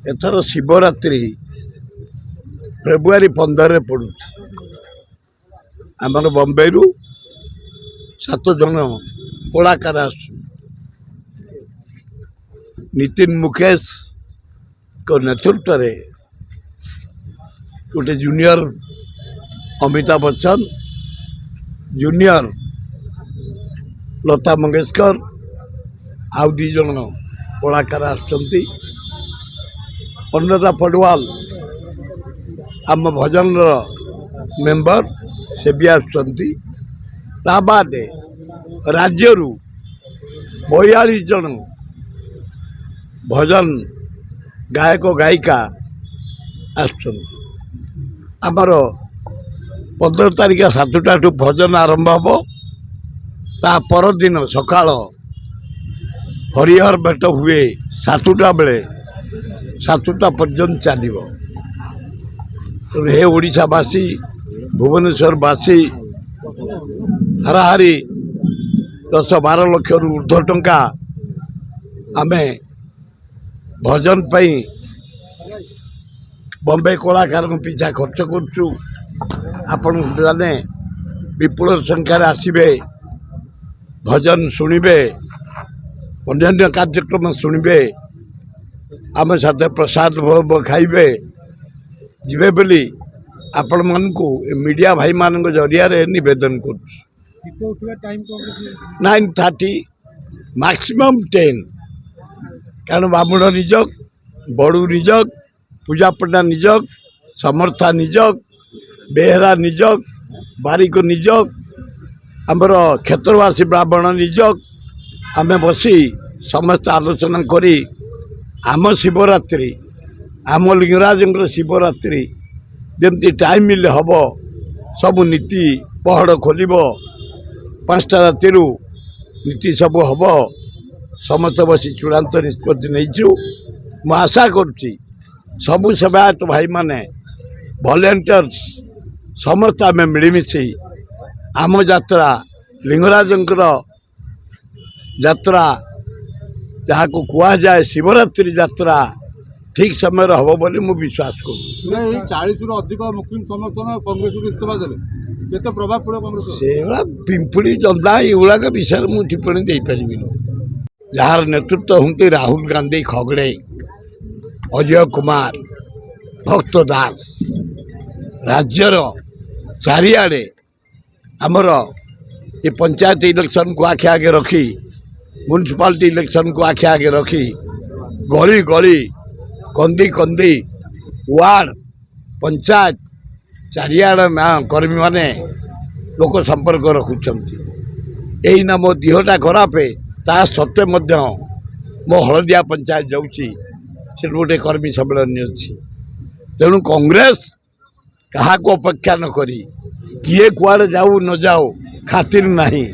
एथर Shivratri February 15 पड़ू आमर बम्बे रु 7 जन कलाकार नितिन मुकेश को नेतृत्व में गोटे जूनियर अमिताभ बच्चन जूनियर लता मंगेशकर आउ 2 जन कलाकार अन्नदा पडवाल आम भजन मेंबर से भी आसद राज्य 42 जन भजन गायक गायिका आमर 15 तारिख 7टा भजन आरंभ हम ता परदिन सकाळ हरिहर भेट हुए 7टा बेले 7टा पर्यंत चलो तो हे ओडिशावासी भुवनेश्वरवासी हाराहारी 10-12 लाख रु ऊर्ध्व टंका आमे भजन पई बम्बे कलाकार पिछा खर्च करूँ आपण मैंने विपुल संख्यार आसबे भजन शुणवे अन्य कार्यक्रम शुणवे आम साथ प्रसाद खाइबे जीवे बोली आपण मानू मीडिया भाई मान जरिया निवेदन कर 9:30 मैक्सिमम 10 कारण बामुण निजक बड़ू निजक पूजा पंडा निजक समर्था निजक बेहरा निजक बारिक निजक आमर क्षेत्रवासी ब्राह्मण निजक आमे बसी समस्त आलोचना करी आम शिवरात्रि आम लिंगराज शिवरात्रि जमती टाइम मिले हम सब नीति पहड़ खोल 5टा राति नीति सब हम समस्त बसी चूड़ांत निष्पत्ति नहीं मु आशा करुच्ची सबू सेवायत भाई माने वॉलंटियर्स समस्त आम मिलमिशि आम यात्रा लिंगराजंकर यात्रा जहाँ को कुआ जाए शिवरात्रि यात्रा ठीक समय हम बोली मु विश्वास करूँ 40 रु अधिक मुस्लिम समर्थन कांग्रेस इस्तीफा देते केते प्रभाव पड़े कांग्रेस से पिंपड़ी चंदा युवा विषय मुझे टिप्पणी दे पारि जार नेतृत्व होंगे राहुल गांधी खगड़े अजय कुमार भक्त दास राज्यर चारिआडे आमर ये पंचायत इलेक्शन को आखि आगे रखी म्युनिसिपालिटी इलेक्शन को आखि आगे रखी गली गली कंदी कंदी वार्ड पंचायत चारिआडे कर्मी माने लोक संपर्क रखुंट यही मो देहटा खराब है ता सत्वे मो हलदिया पंचायत जाऊँगी से गोटे कर्मी सम्मेलन अच्छी तेणु कांग्रेस क्या अपेक्षा न करी किए कुआड़े जाऊ न जाओ खातिर नहीं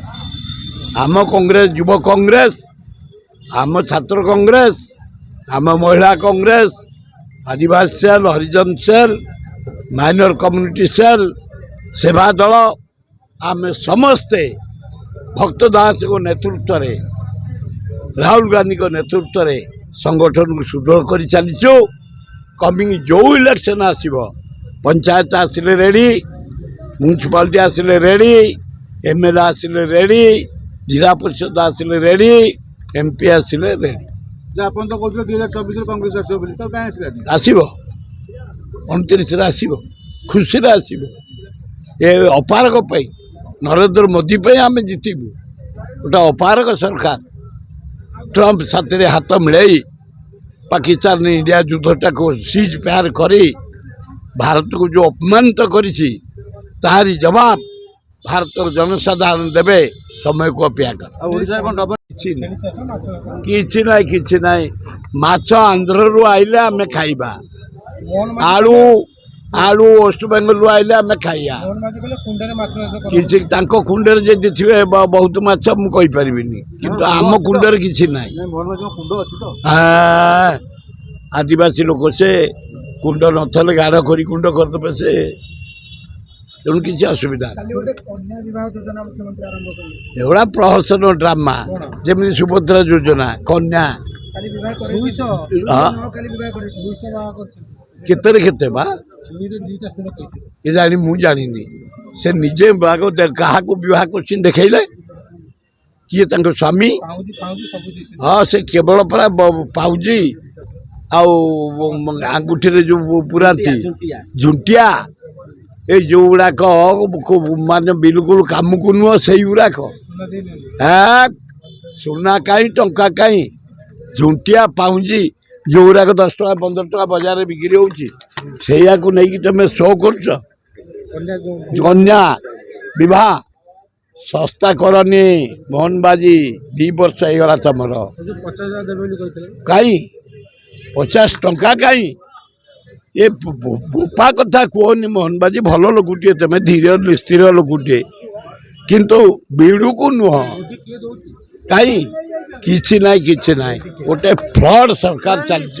आम कांग्रेस युव कांग्रेस आम छात्र कांग्रेस आम महिला कांग्रेस आदिवासी सेल हरिजन सेल माइनर कम्युनिटी सेल सेवा दल आम समस्ते भक्त दास को नेतृत्व रे राहुल गांधी को नेतृत्व रे संगठन को सुदृढ़ कर चलीचु कमिंग जो इलेक्शन आसब पंचायत आसिले रेडी म्युनिसिपालिटी आसिले रेडी एमएलए आसिले रेडी जिला परिषद आसिले रेडी एमपी आसिले रेडी अपन तो कहते 2024 कांग्रेस आसो आसब 29 आसब खुशी आसब ये अपारक नरेंद्र मोदी आम जीतबू गोटे अपारक सरकार ट्रंप साथ हाथ मिलाई पाकिस्तान इंडिया युद्धटा को सीज प्यार करी भारत को जो अपमानित तारी जवाब भारत जनसाधारण देवे समय को अपेक्षा कर कि माछ आंध्र रु आइले आम खाइबा आलू आलू वेस्ट बेंगल आइले आम खाइया किसी कुंडे जदि थे बहुत माछ मुझे पारिनी किंतु आम कुंडे किसी ना आदिवासी लोक से कुंड नथले गाढ़ कर कुंड करदे से तेणु किसी असुविधा एगुड़ा प्रहसन ड्रामा जमी सुभद्रा योजना कन्या କେତେରେ କେତେ ବା ଏ ଜାଣି ମୁଁ ଜାଣିନି ସେ ନିଜେ କାହାକୁ ବିବାହ କରୁଛନ୍ତି ଦେଖେଇଲେ କିଏ ତାଙ୍କ ସ୍ୱାମୀ ହଁ ସେ କେବଳ ପରା ପାଉଜି ଆଉ ଆଙ୍ଗୁଠିରେ ଯୋଉ ପୁରାନ୍ତି ଝୁଣ୍ଟିଆ ଏ ଯୋଉଗୁଡାକ ମାନେ ବିଲକୁଲ କାମକୁ ନୁହଁ ସେଇଗୁଡାକ ସୁନା କାହିଁ ଟଙ୍କା କାହିଁ ଝୁଣ୍ଟିଆ ପାଉଁଜି ଯୋଉଗୁଡାକ 10 ଟଙ୍କା 15 ଟଙ୍କା ବଜାରରେ ବିକ୍ରି ହଉଛି ସେଇଆକୁ ନେଇକି ତମେ ଶୋ କରୁଛ କନ୍ୟା ବିବାହ ଶସ୍ତା କରନି ମୋହନବାଜି 2 ବର୍ଷ ହେଇଗଲା ତମର କାହିଁ 50 ଟଙ୍କା କାହିଁ ଏ ବୋପା କଥା କୁହନି ମୋହନବାଜି ଭଲ ଲୋକଟିଏ ତମେ ଧୀର ସ୍ଥିର ଲୋକଟିଏ କିନ୍ତୁ ବିଡୁକୁ ନୁହଁ କାହିଁ କିଛି ନାହିଁ ଗୋଟେ ଫ୍ରଡ୍ ସରକାର ଚାଲିଛି।